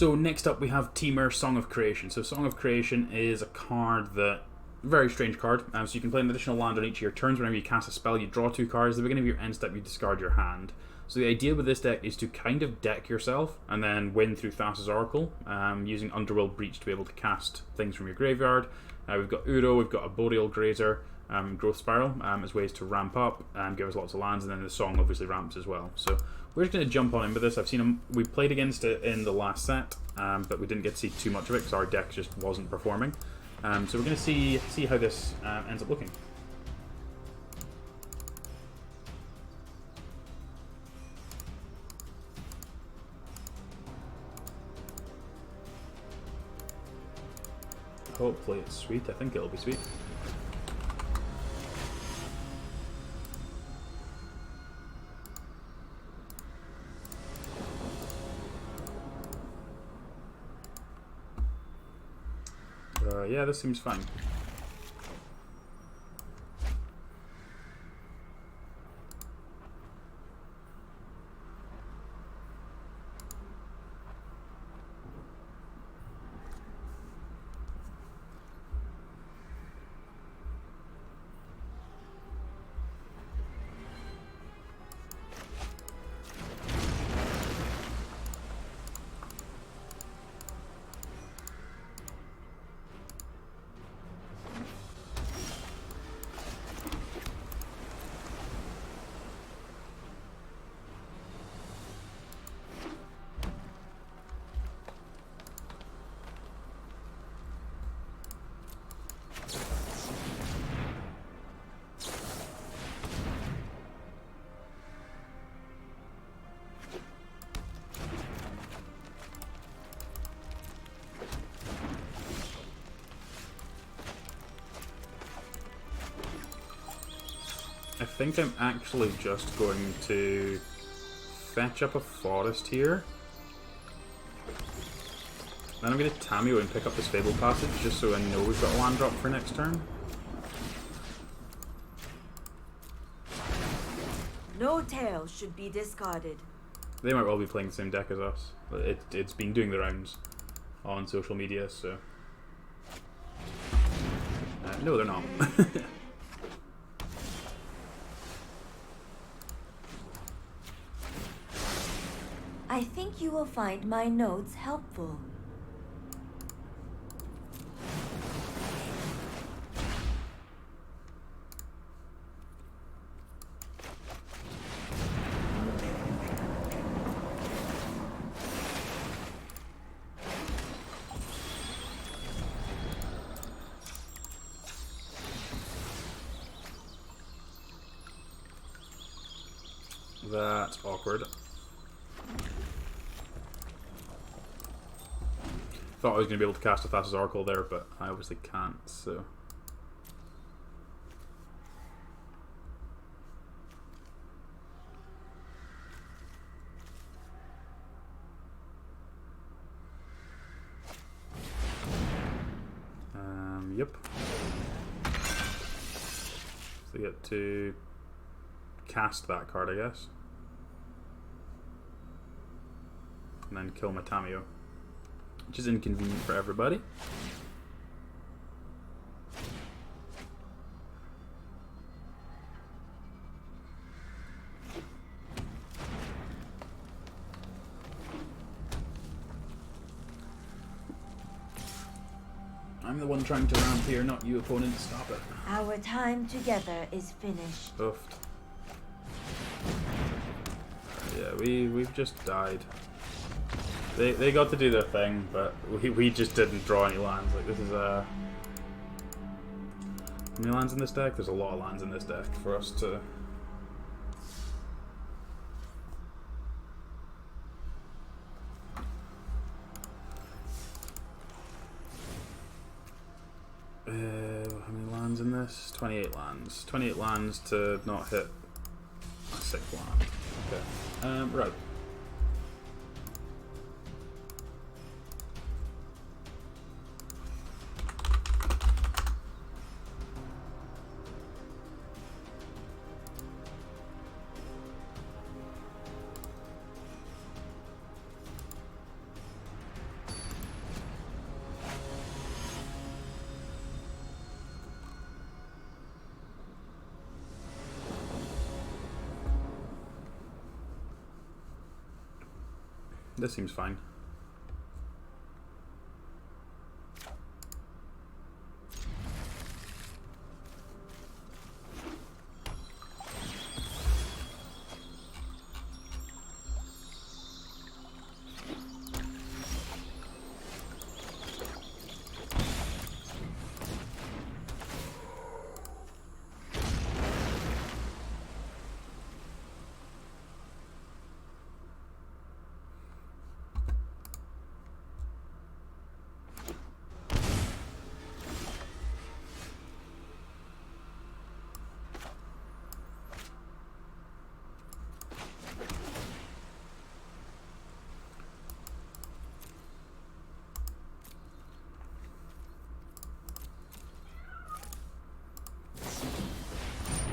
So next up we have Temur, Song of Creation. So Song of Creation is a card that, very strange card. So you can play an additional land on each of your turns. Whenever you cast a spell, you draw 2 cards. At the beginning of your end step, you discard your hand. So the idea with this deck is to kind of deck yourself and then win through Thassa's Oracle, using Underworld Breach to be able to cast things from your graveyard. We've got Uro, we've got a Boreal Grazer, Growth Spiral as ways to ramp up and give us lots of lands, and then the Song obviously ramps as well. So we're just going to jump on in with this. I've seen him. We played against it in the last set, but we didn't get to see too much of it because our deck just wasn't performing. So we're going to see how this ends up looking. Hopefully it's sweet. I think it'll be sweet. Yeah, this seems fun. I think I'm actually just going to fetch up a forest here. Then I'm going to Tamiyo and pick up this Fable Passage just so I know we've got a land drop for next turn. No tail should be discarded. They might well be playing the same deck as us. It's been doing the rounds on social media, so... no, they're not. I think you will find my notes helpful. That's awkward. Thought I was going to be able to cast a Thassa's Oracle there, but I obviously can't, so... Yep. So you get to cast that card, I guess. And then kill my Tamiyo. Which is inconvenient for everybody. I'm the one trying to ramp here, not you, opponent. Stop it. Our time together is finished. Oofed. Yeah, we've just died. They got to do their thing, but we just didn't draw any lands. Like, this is how many lands in this deck? There's a lot of lands in this deck for us to... how many lands in this? 28 lands. 28 lands to not hit a 6th land. Okay. Right. This seems fine.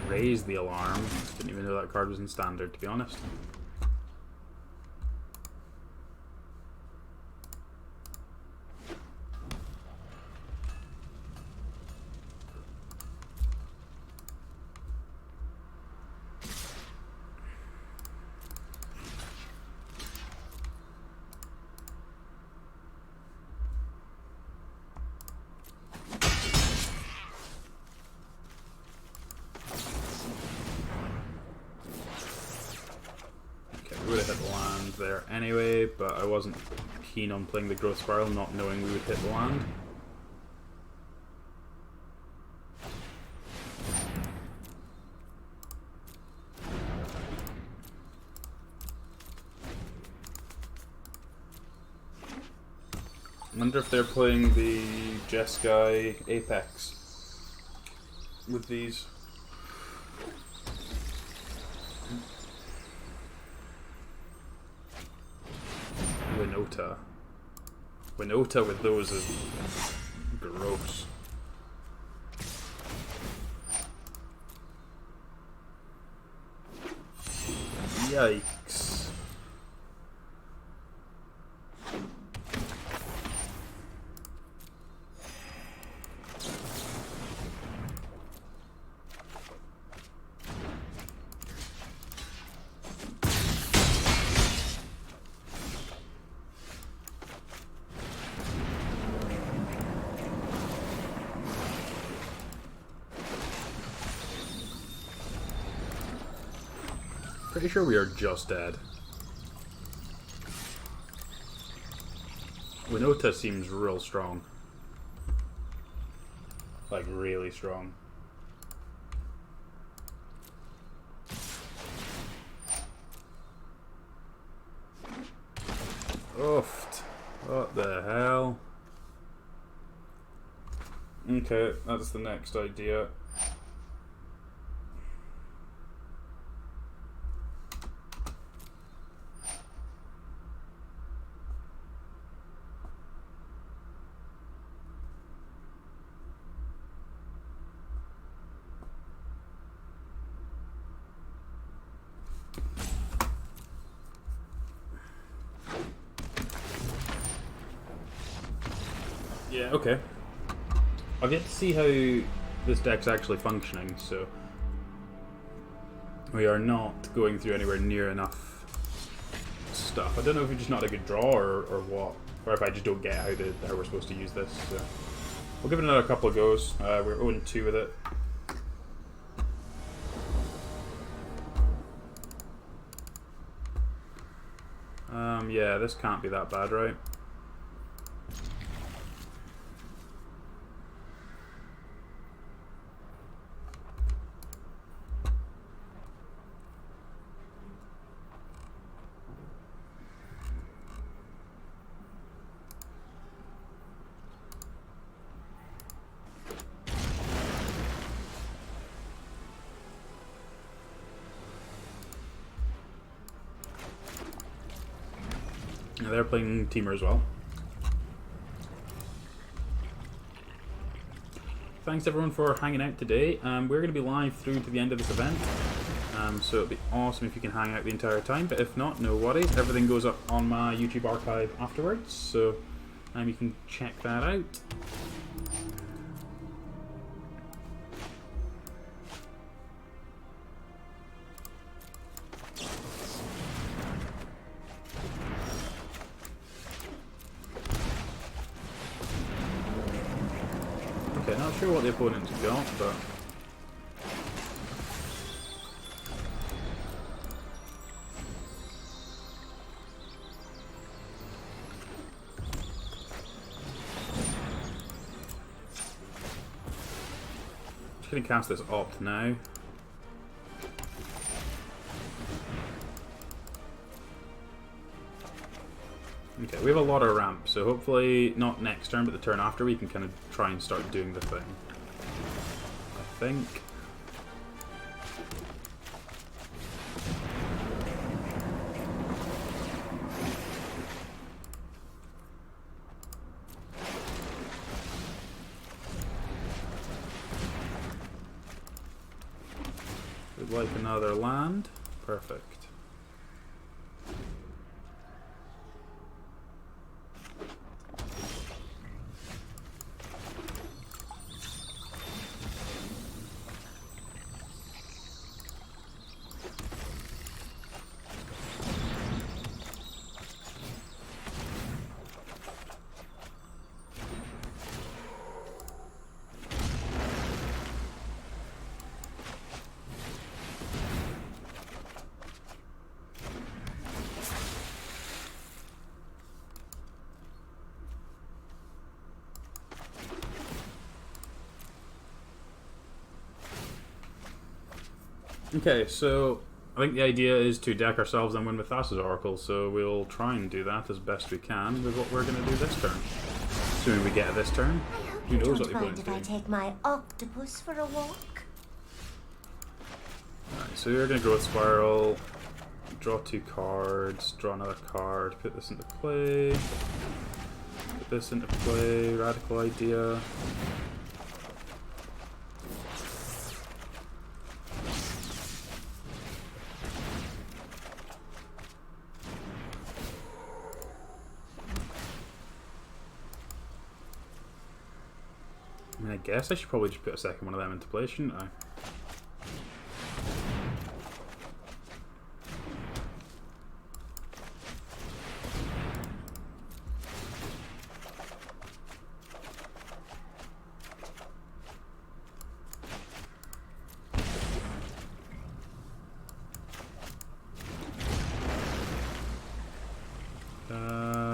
Raise the alarm. Didn't even know that card was in standard, to be honest. Would have hit the land there anyway, but I wasn't keen on playing the growth spiral, not knowing we would hit the land. I wonder if they're playing the Jeskai Apex with these. Winota with those is gross. Yikes. Pretty sure we are just dead. Winota seems real strong. Like, really strong. Oofed. What the hell? Okay, that's the next idea. Yeah, okay. I've yet to see how this deck's actually functioning, so we are not going through anywhere near enough stuff. I don't know if we're just not a good draw or what, or if I just don't get how we're supposed to use this. So we'll give it another couple of goes. We're 0-2 with it. Yeah, this can't be that bad, right? They're playing Temur as well. Thanks everyone for hanging out today. We're going to be live through to the end of this event, so it'd be awesome if you can hang out the entire time, but if not, no worries. Everything goes up on my YouTube archive afterwards, so you can check that out. not sure what the opponent's got, but... Just gonna cast this opt now. Okay, we have a lot of ramp, so hopefully not next turn, but the turn after we can kind of try and start doing the thing. I think. Would like another land. Perfect. Okay, so I think the idea is to deck ourselves and win with Thassa's Oracle, so we'll try and do that as best we can with what we're going to do this turn. Assuming we get it this turn. Who knows what the opponent's doing. I take my octopus for a walk? Alright, so we're going to Growth Spiral, draw 2 cards, draw another card, put this into play, put this into play, radical idea. I mean, I guess I should probably just put a second one of them into play, shouldn't I?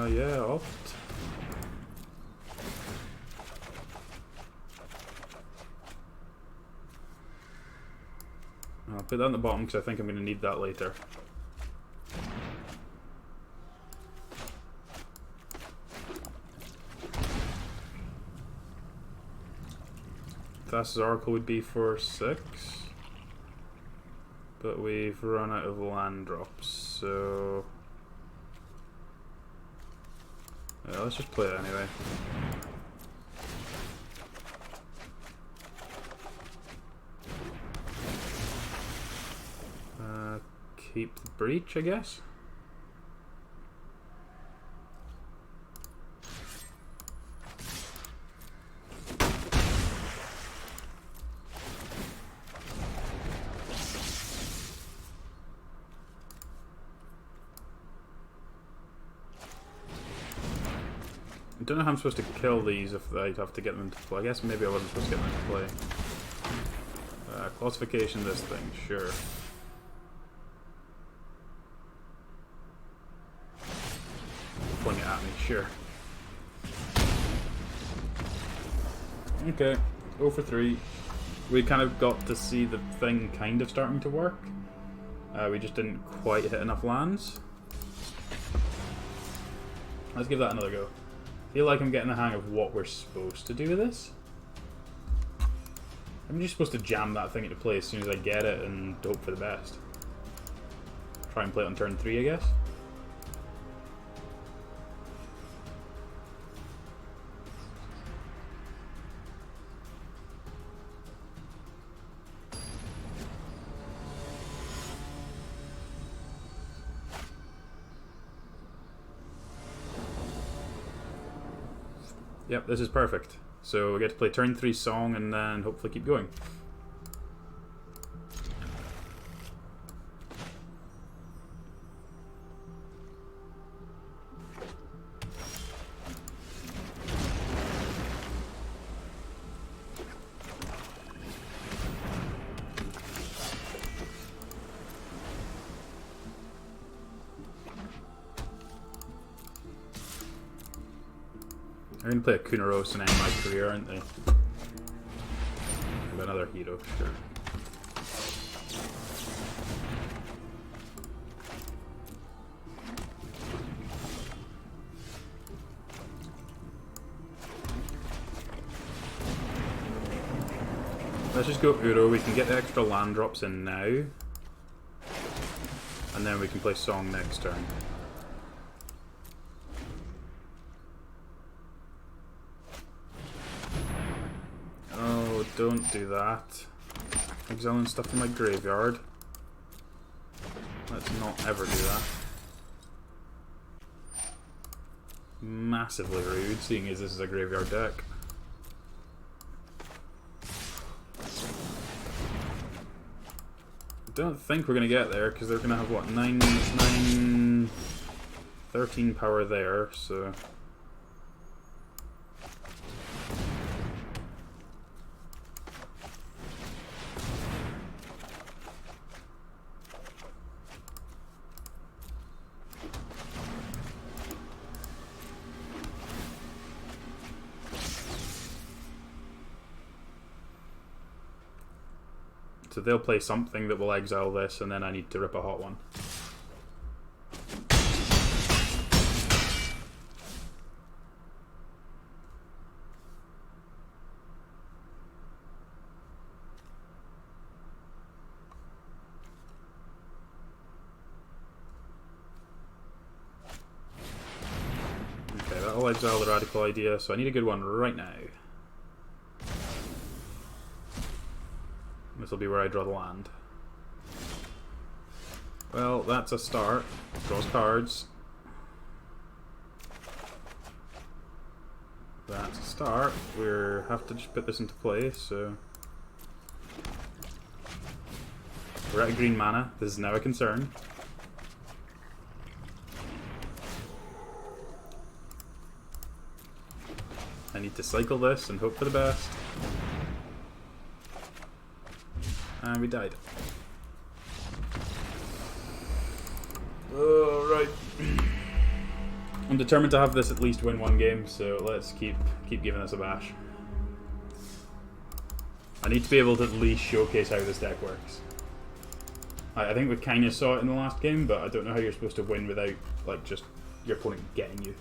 Yeah, opt. I'll put that on the bottom because I think I'm going to need that later. Thassa's Oracle would be for 6, but we've run out of land drops, so yeah, let's just play it anyway. Keep the breach, I guess. I don't know how I'm supposed to kill these if I'd have to get them to play. I guess maybe I wasn't supposed to get them to play. Classification, this thing, sure. Pointing it at me, sure. Okay, 0 for 3. We kind of got to see the thing kind of starting to work. We just didn't quite hit enough lands. Let's give that another go. Feel like I'm getting the hang of what we're supposed to do with this. I'm just supposed to jam that thing into play as soon as I get it and hope for the best. Try and play it on turn 3, I guess. Yep, this is perfect. So we get to play turn 3 Song and then hopefully keep going. They're going to play a Kunaros and end my career, aren't they? Another hero, sure. Let's just go Uro. We can get the extra land drops in now. And then we can play Song next turn. Oh, don't do that. Exiling stuff in my graveyard. Let's not ever do that. Massively rude, seeing as this is a graveyard deck. Don't think we're going to get there, because they're going to have, what, 13 power there, so... So they'll play something that will exile this, and then I need to rip a hot one. Okay, that'll exile the radical idea, so I need a good one right now. This will be where I draw the land. Well, that's a start. Draws cards. That's a start. We have to just put this into play, so... We're at green mana. This is now a concern. I need to cycle this and hope for the best. And we died. Alright. I'm determined to have this at least win one game, so let's keep giving this a bash. I need to be able to at least showcase how this deck works. I think we kind of saw it in the last game, but I don't know how you're supposed to win without, like, just your opponent getting you.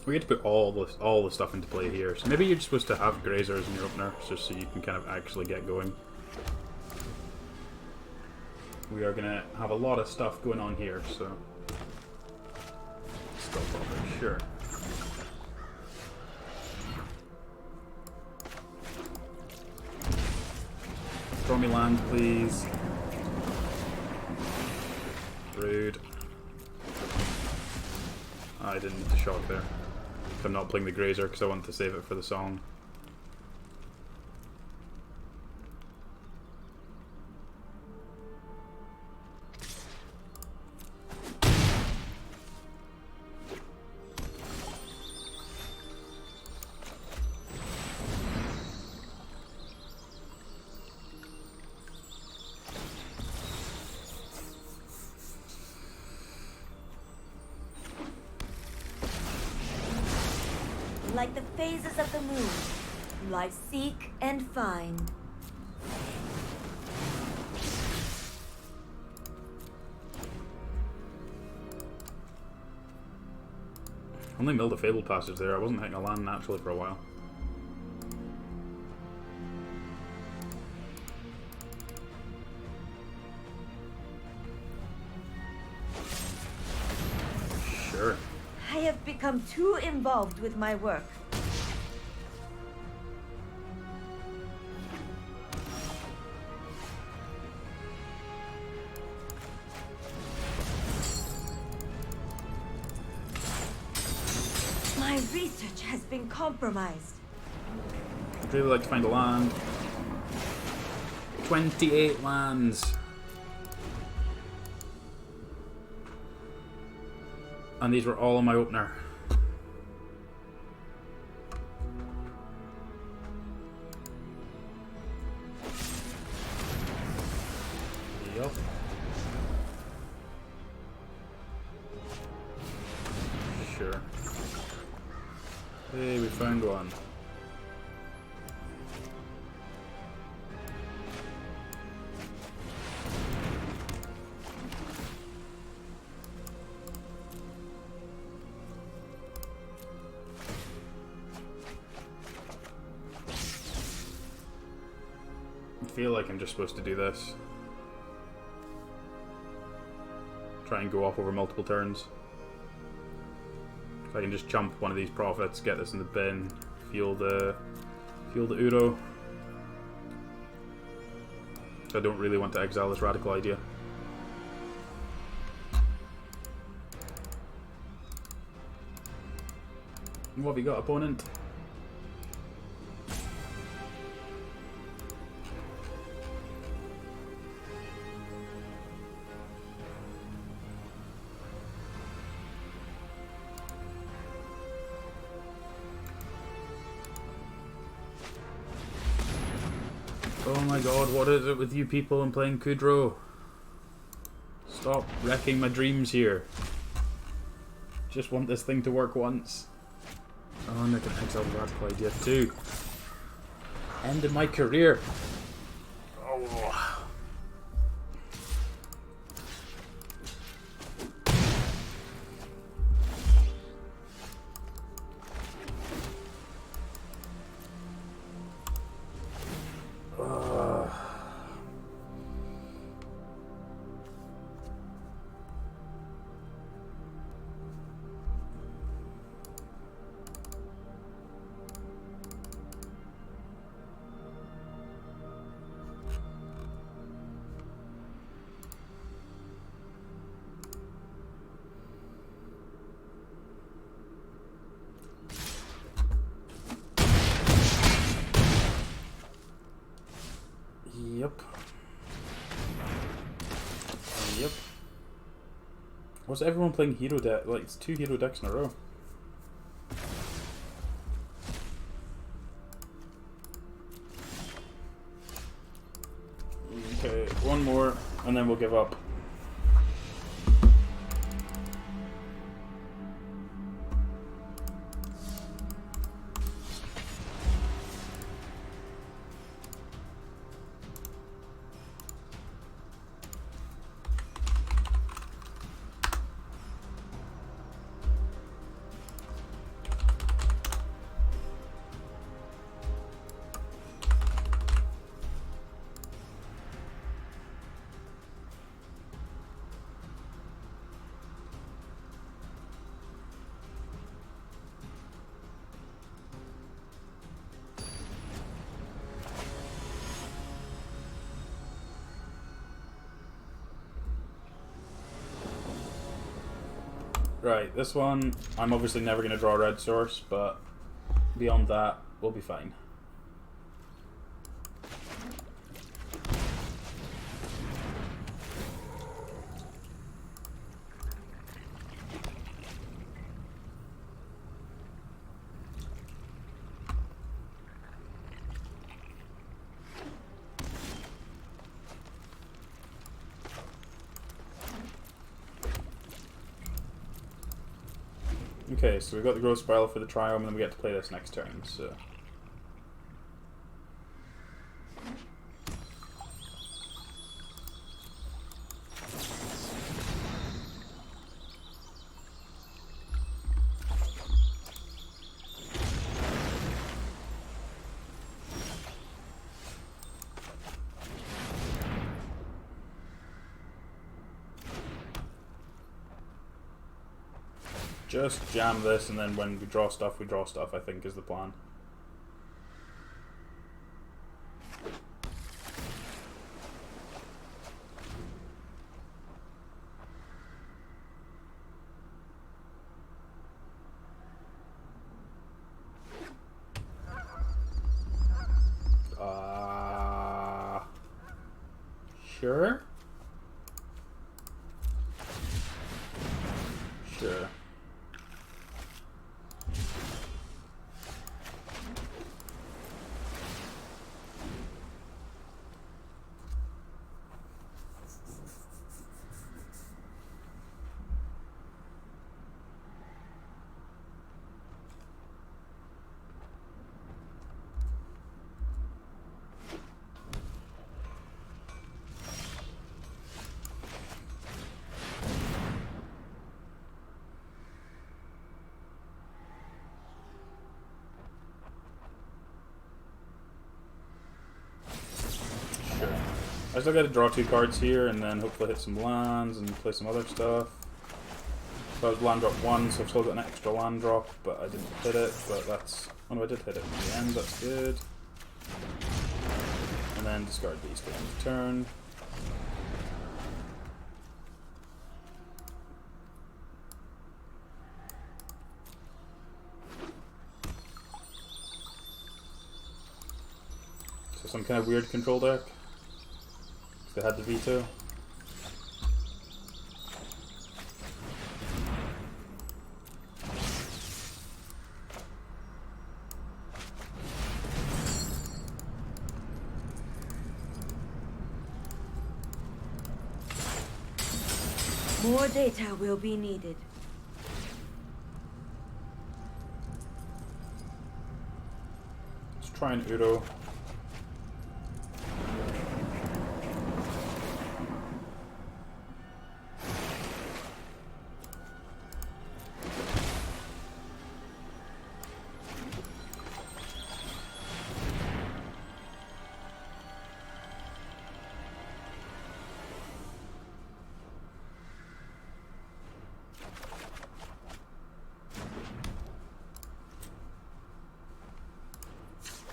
We get to put all the stuff into play here. So maybe you're just supposed to have grazers in your opener, just so you can kind of actually get going. We are gonna have a lot of stuff going on here, so still probably sure. Draw me land, please. Rude. I didn't need to shock there. I'm not playing the grazer because I want to save it for the song. Like the phases of the moon, life seek and find. Only milled a Fabled Passage there. I wasn't hitting a land naturally for a while. have become too involved with my work. My research has been compromised. I'd really like to find a land. 28 lands. And these were all on my opener. Yup. Sure. Hey, we found one. I feel like I'm just supposed to do this. Try and go off over multiple turns. If I can just jump one of these profits, get this in the bin, feel the Uro. I don't really want to exile this radical idea. What have you got, opponent? Oh my god, what is it with you people and playing Kudrow? Stop wrecking my dreams here. Just want this thing to work once. Oh, and I can exile the radical idea too. Ended my career. Oh. Yep. Yep. Was everyone playing hero deck? Like, it's 2 hero decks in a row. Okay, one more, and then we'll give up. Right, this one, I'm obviously never going to draw a red source, but beyond that, we'll be fine. Okay, so we've got the growth spiral for the triome, and then we get to play this next turn, so... Just jam this, and then when we draw stuff, I think is the plan. Sure? Sure. I still got to draw 2 cards here, and then hopefully hit some lands and play some other stuff. So I was land drop 1, so I've still got an extra land drop, but I didn't hit it. But that's... oh no, I did hit it in the end, that's good. And then discard these to end of turn. So some kind of weird control deck. They had the veto. More data will be needed. Let's try an Udo.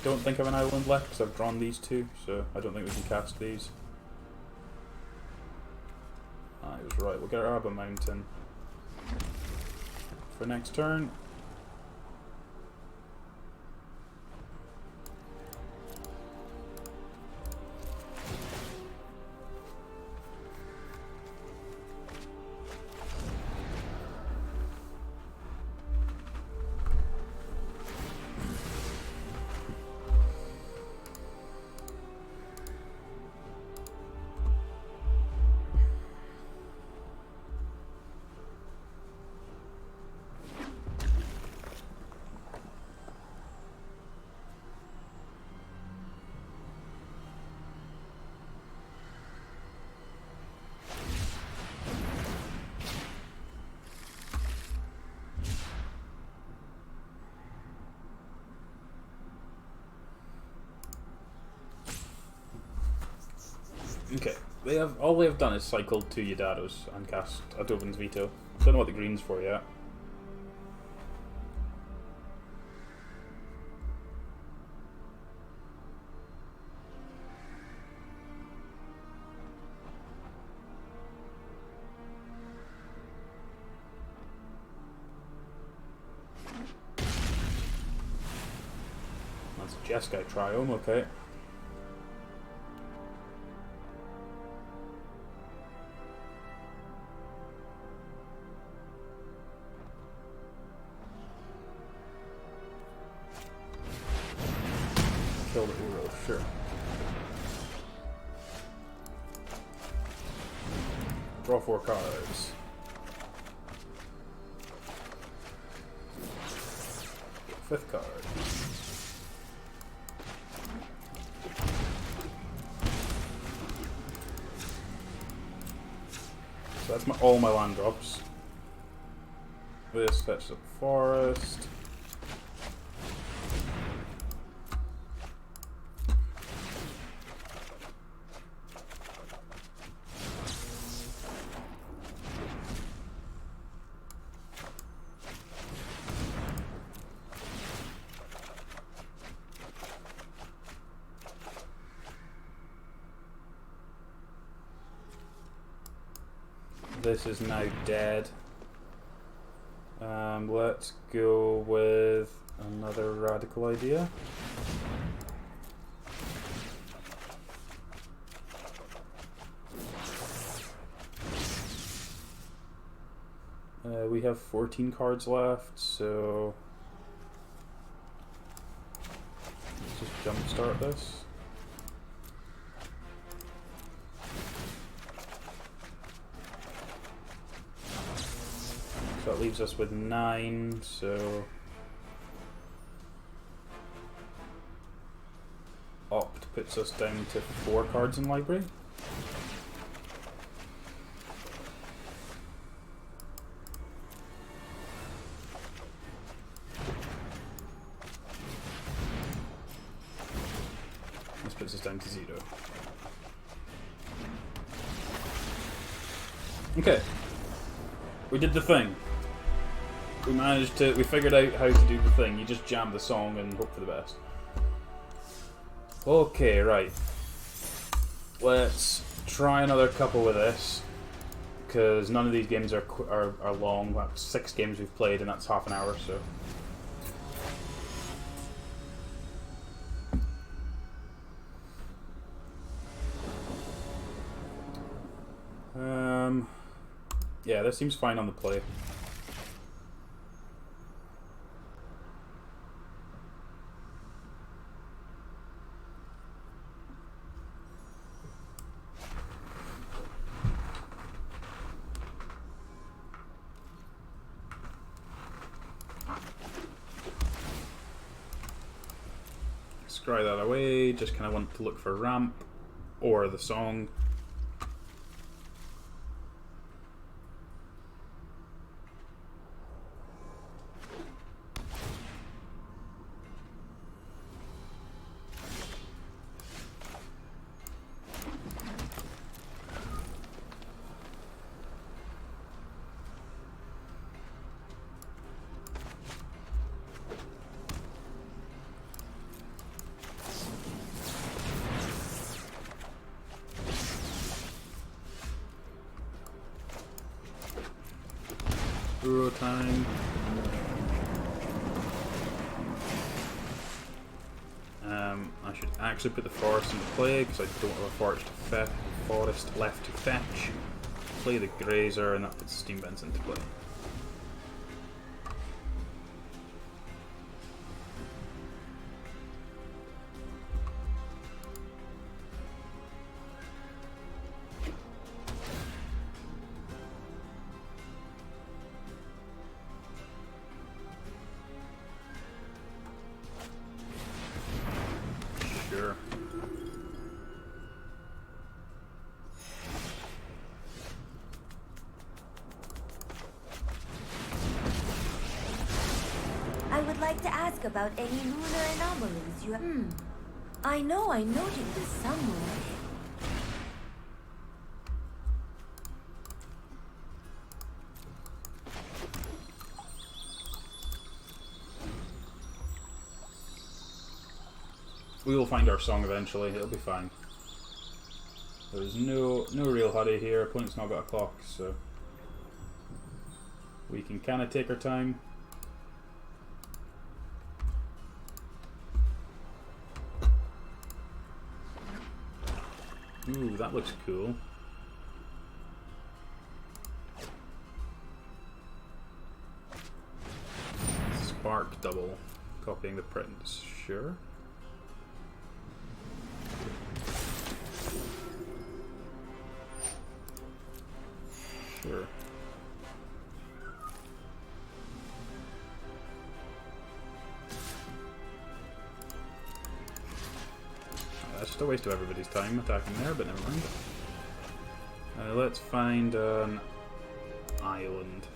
Don't think of an island left because I've drawn these 2, so I don't think we can cast these. I was right, we'll get our Abba Mountain for next turn. Okay, all they have done is cycled 2 Yadados and cast a Dovin's Veto. Don't know what the green's for yet. That's a Jeskai Triome, okay. Kill the Uro, sure. Draw 4 cards. Fifth card. So that's all my land drops. This fetches up forest. This is now dead. Let's go with another radical idea. We have 14 cards left, so let's just jumpstart this. So that leaves us with 9, so Opt puts us down to 4 cards in library. This puts us down to 0. Okay. We did the thing. We figured out how to do the thing. You just jam the song and hope for the best. Okay, right. Let's try another couple with this, because none of these games are long. That's 6 games we've played, and that's half an hour, so. Yeah, this seems fine on the play. Scry that away, just kind of want to look for ramp or the song. Euro time. I should actually put the forest into play because I don't have a forest left to fetch. Play the grazer, and that puts steam vents into play. Sure. I would like to ask about any lunar anomalies you have. I know I noted this somewhere. We will find our song eventually, it'll be fine. There's no real hurry here, opponent's not got a clock, so we can kind of take our time. Ooh, that looks cool. Spark double, copying the prints, sure. Sure. That's just a waste of everybody's time attacking there, but never mind. Let's find an island.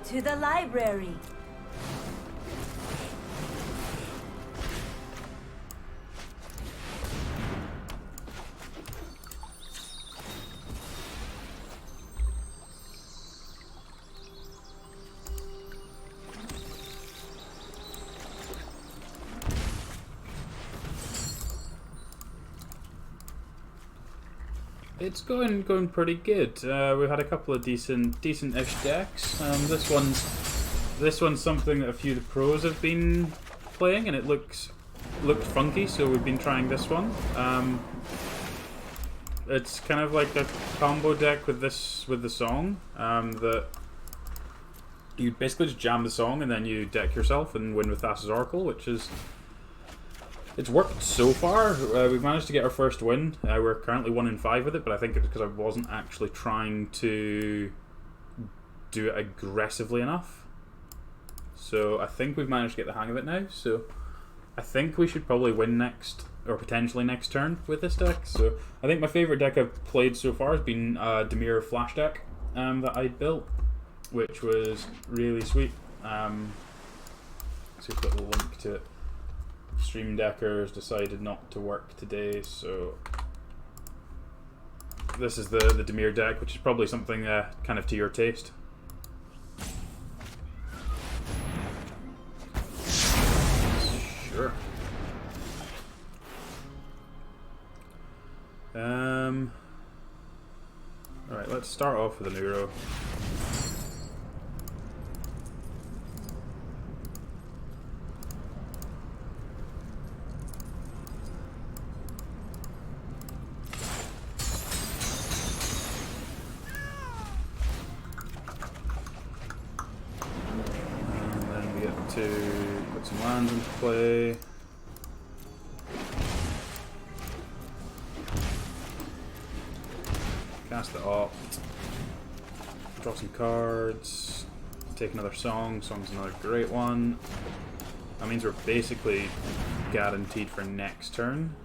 To the library. It's going pretty good. We've had a couple of decent-ish decks. This one's something that a few of the pros have been playing, and it looked funky, so we've been trying this one. It's kind of like a combo deck with the song. That you basically just jam the song and then you deck yourself and win with Thassa's Oracle, which is it's worked so far. We've managed to get our first win. We're currently 1 in 5 with it, but I think it's because I wasn't actually trying to do it aggressively enough. So I think we've managed to get the hang of it now. So I think we should probably win next, or potentially next turn with this deck. So I think my favourite deck I've played so far has been Temur Flash deck that I built, which was really sweet. So we've got a link to it. Streamdecker's decided not to work today, so this is the Temur deck, which is probably something kind of to your taste. Sure. Alright, let's start off with a Neuro. To put some lands into play. Cast the Opt. Draw some cards. Take another song. Song's another great one. That means we're basically guaranteed for next turn.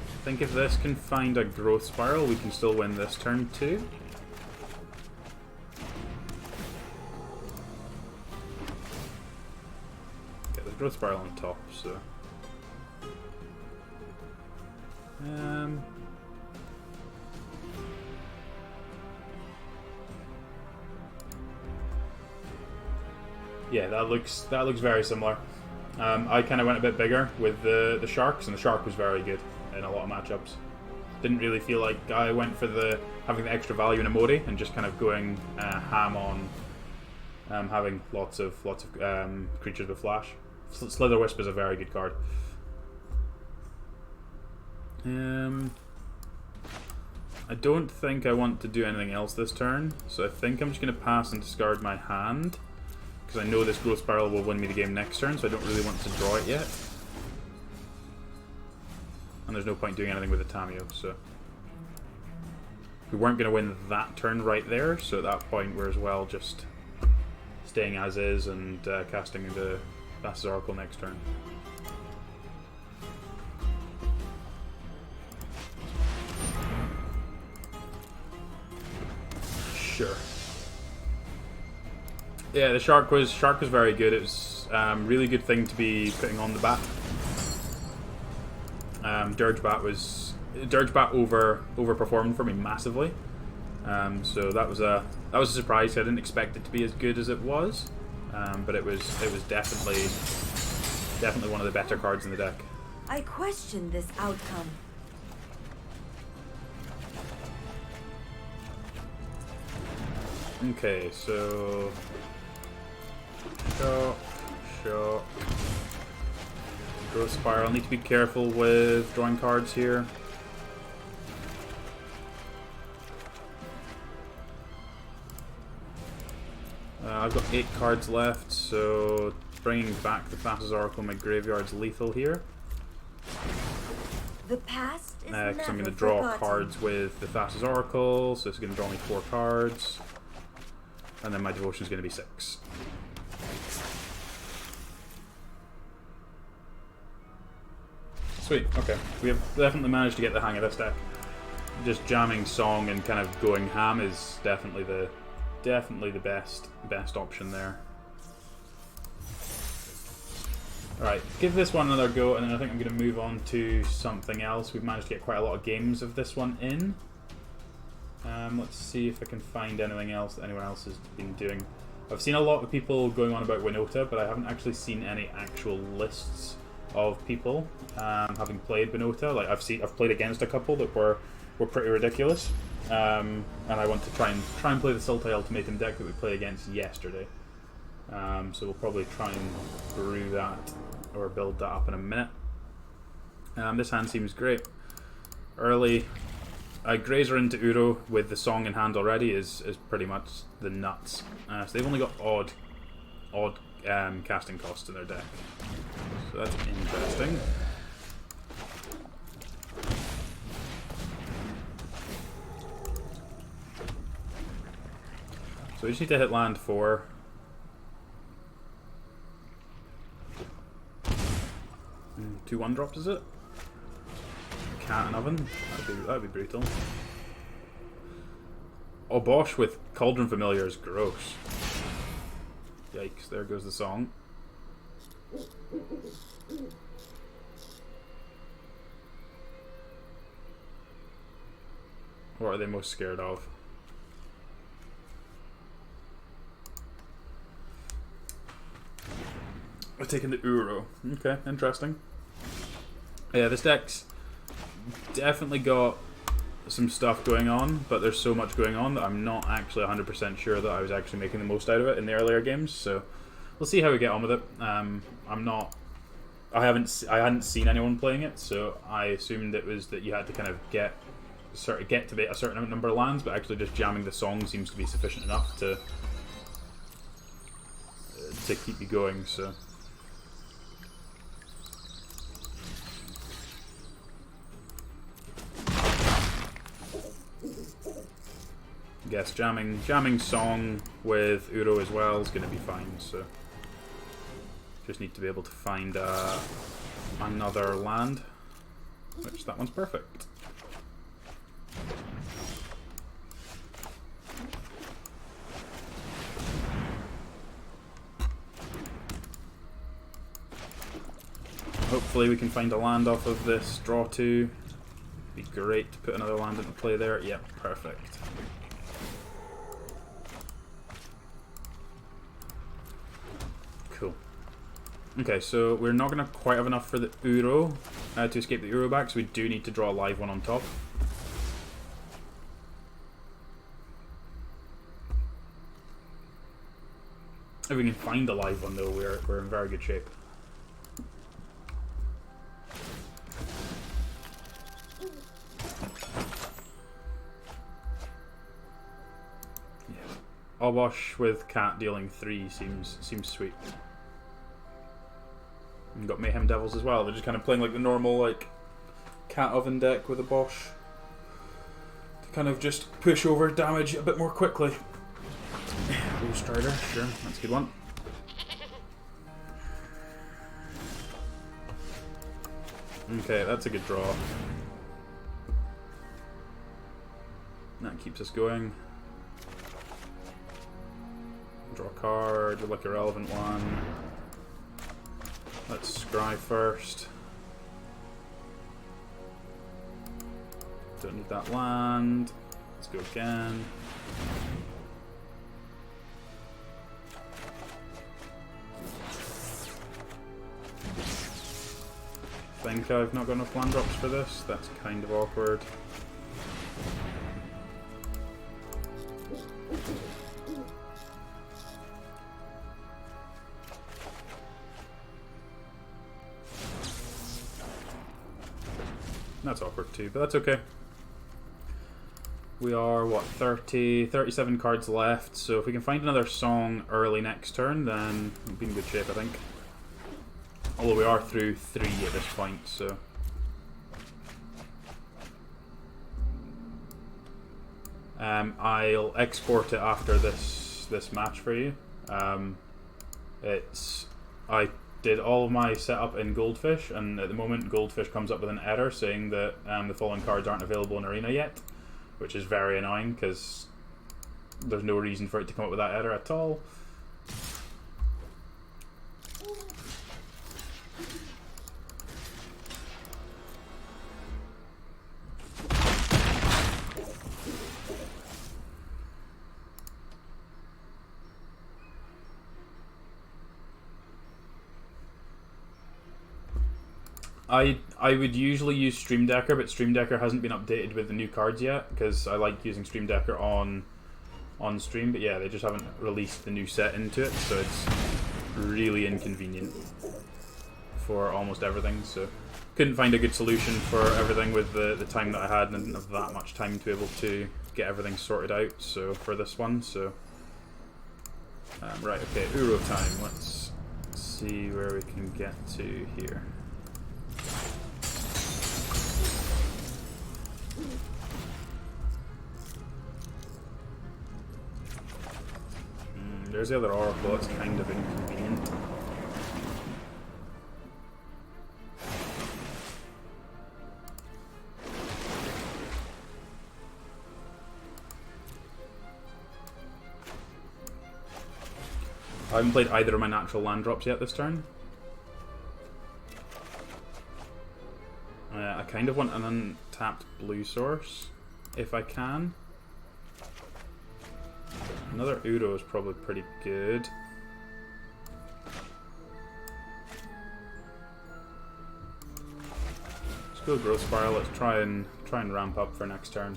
I think if this can find a growth spiral, we can still win this turn too. Yeah, there's growth spiral on top, so. Yeah, that looks very similar. I kind of went a bit bigger with the sharks, and the shark was very good in a lot of matchups. Didn't really feel like I went for having the extra value in a Modi and just kind of going ham on having lots of creatures with flash. Slither Wisp is a very good card. I don't think I want to do anything else this turn, so I think I'm just going to pass and discard my hand, because I know this growth spiral will win me the game next turn, so I don't really want to draw it yet. And there's no point doing anything with the Tameo, so we weren't going to win that turn right there, so at that point we're as well just staying as is and casting the Thassa's Oracle next turn. Sure. Yeah, the shark was very good. It was really good thing to be putting on the bat. Dirge Bat overperformed for me massively. So that was a surprise. I didn't expect it to be as good as it was, but it was definitely one of the better cards in the deck. I question this outcome. Okay, so shock. Growth Spiral. Need to be careful with drawing cards here. I've got 8 cards left, so bringing back the Thassa's Oracle in my graveyard's lethal here. The past is Next, never I'm going to draw forgotten. cards with the Thassa's Oracle, so it's going to draw me 4 cards. And then my devotion is going to be 6. Sweet, okay. We have definitely managed to get the hang of this deck. Just jamming song and kind of going ham is definitely the best option there. Alright, give this one another go, and then I think I'm going to move on to something else. We've managed to get quite a lot of games of this one in. Let's see if I can find anything else that anyone else has been doing. I've seen a lot of people going on about Winota, but I haven't actually seen any actual lists of people having played Winota. Like I've played against a couple that were pretty ridiculous, and I want to try and play the Sultai Ultimatum deck that we played against yesterday. So we'll probably try and brew that or build that up in a minute. This hand seems great. Early, Grazer into Uro with the song in hand already is pretty much the nuts. So they've only got odd casting costs in their deck. So that's interesting. So we just need to hit land 4. 2 1-drops, is it? Cat and Oven? That'd be brutal. Oh, Bosch with Cauldron Familiar is gross. Yikes, there goes the song. What are they most scared of? We're taking the Uro. Okay, interesting. Yeah, this deck's definitely got some stuff going on, but there's so much going on that I'm not actually 100% sure that I was actually making the most out of it in the earlier games. So we'll see how we get on with it. I hadn't seen anyone playing it, so I assumed it was that you had to kind of get to a certain number of lands, but actually just jamming the song seems to be sufficient enough to keep you going. So. I guess jamming song with Uro as well is going to be fine, so just need to be able to find another land, which that one's perfect. Hopefully we can find a land off of this draw 2. Be great to put another land into play there. Yep, perfect. Cool. Okay, so we're not going to quite have enough for the Uro to escape the Uro back, so we do need to draw a live one on top. If we can find a live one though, we're in very good shape. Obosh with Cat dealing 3 seems sweet. And got Mayhem Devils as well. They're just kind of playing like the normal like Cat Oven deck with a Bosch to kind of just push over damage a bit more quickly. Blue Strider, sure, that's a good one. Okay, that's a good draw. That keeps us going. Draw a card, look a relevant one. Let's scry first. Don't need that land. Let's go again. I think I've not got enough land drops for this. That's kind of awkward. That's awkward too, but that's okay. We are, what, 37 cards left, so if we can find another song early next turn, then we'll be in good shape, I think. Although we are through 3 at this point, so... I'll export it after this match for you. I did all of my setup in Goldfish, and at the moment Goldfish comes up with an error saying that the following cards aren't available in Arena yet, which is very annoying because there's no reason for it to come up with that error at all. I would usually use Streamdecker, but Streamdecker hasn't been updated with the new cards yet, because I like using Streamdecker on stream. But yeah, they just haven't released the new set into it, so it's really inconvenient for almost everything. So couldn't find a good solution for everything with the time that I had, and I didn't have that much time to be able to get everything sorted out. So for this one, so right, okay, Uro time. Let's see where we can get to here. There's the other Oracle. That's kind of inconvenient. I haven't played either of my natural land drops yet this turn. I kind of want an untapped blue source, if I can. Another Udo is probably pretty good. Let's go Growth Spiral. Let's try and ramp up for next turn.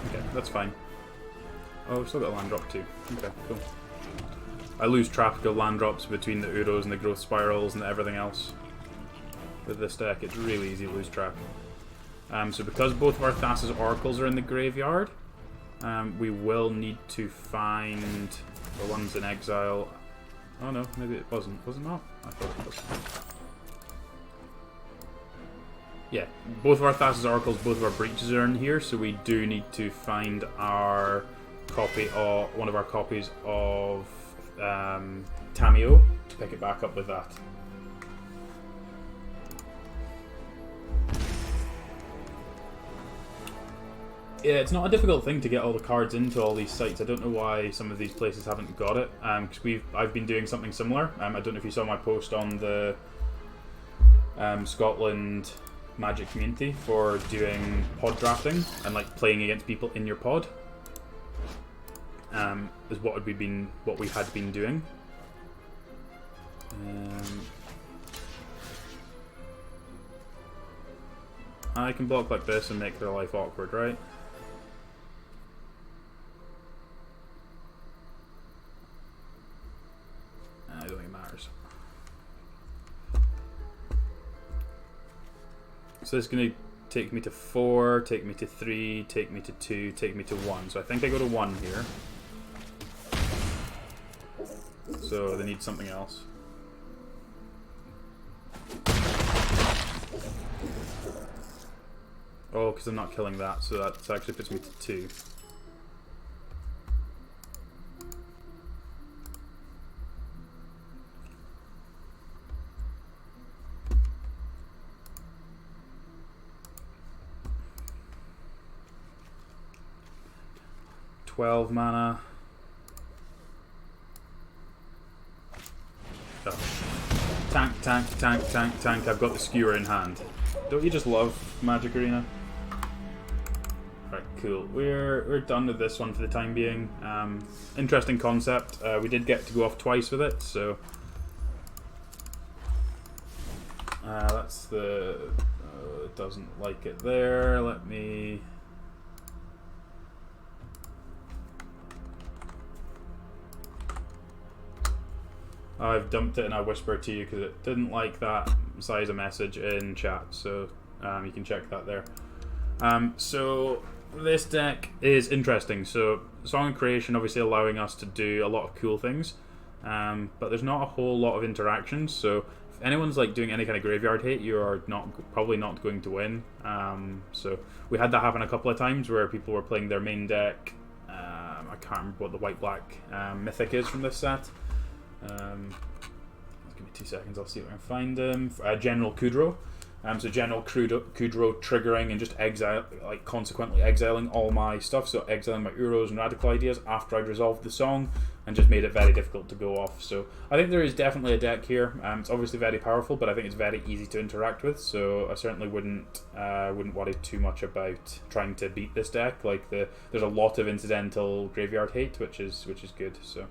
Okay, that's fine. Oh, we've still got a land drop too. Okay, cool. I lose track of land drops between the Uros and the Growth Spirals and everything else. With this deck, it's really easy to lose track. So because both of our Thassa's Oracles are in the graveyard, we will need to find the ones in exile. Oh no, maybe it wasn't. Was it not? I thought it was. Yeah, both of our Thassa's Oracles, both of our Breaches are in here, so we do need to find our copy of one of our copies of Tamio to pick it back up with that. Yeah, it's not a difficult thing to get all the cards into all these sites. I don't know why some of these places haven't got it. Because I've been doing something similar. I don't know if you saw my post on the Scotland Magic community for doing pod drafting and like playing against people in your pod. Is what we had been doing. I can block like this and make their life awkward, right? I don't think it matters. So it's going to take me to 4, take me to 3, take me to 2, take me to 1. So I think I go to 1 here. So they need something else. Oh, because I'm not killing that, so that actually puts me to 2. $12 mana. Oh. Tank, tank, tank, tank, tank. I've got the skewer in hand. Don't you just love Magic Arena? Right, cool. We're done with this one for the time being. Interesting concept. We did get to go off twice with it, so that's the. It doesn't like it there. Let me. I've dumped it and I whispered to you because it didn't like that size of message in chat, so you can check that there. So this deck is interesting. So Song of Creation obviously allowing us to do a lot of cool things, but there's not a whole lot of interactions. So if anyone's like doing any kind of graveyard hate, you are probably not going to win. So we had that happen a couple of times where people were playing their main deck. I can't remember what the white-black mythic is from this set. Give me 2 seconds, I'll see if I can find him. General Kudro. So general Kudro triggering and just consequently exiling all my stuff. So exiling my Uros and Radical Ideas after I'd resolved the song, and just made it very difficult to go off. So I think there is definitely a deck here. It's obviously very powerful, but I think it's very easy to interact with. So I certainly wouldn't worry too much about trying to beat this deck. There's a lot of incidental graveyard hate, which is good. So.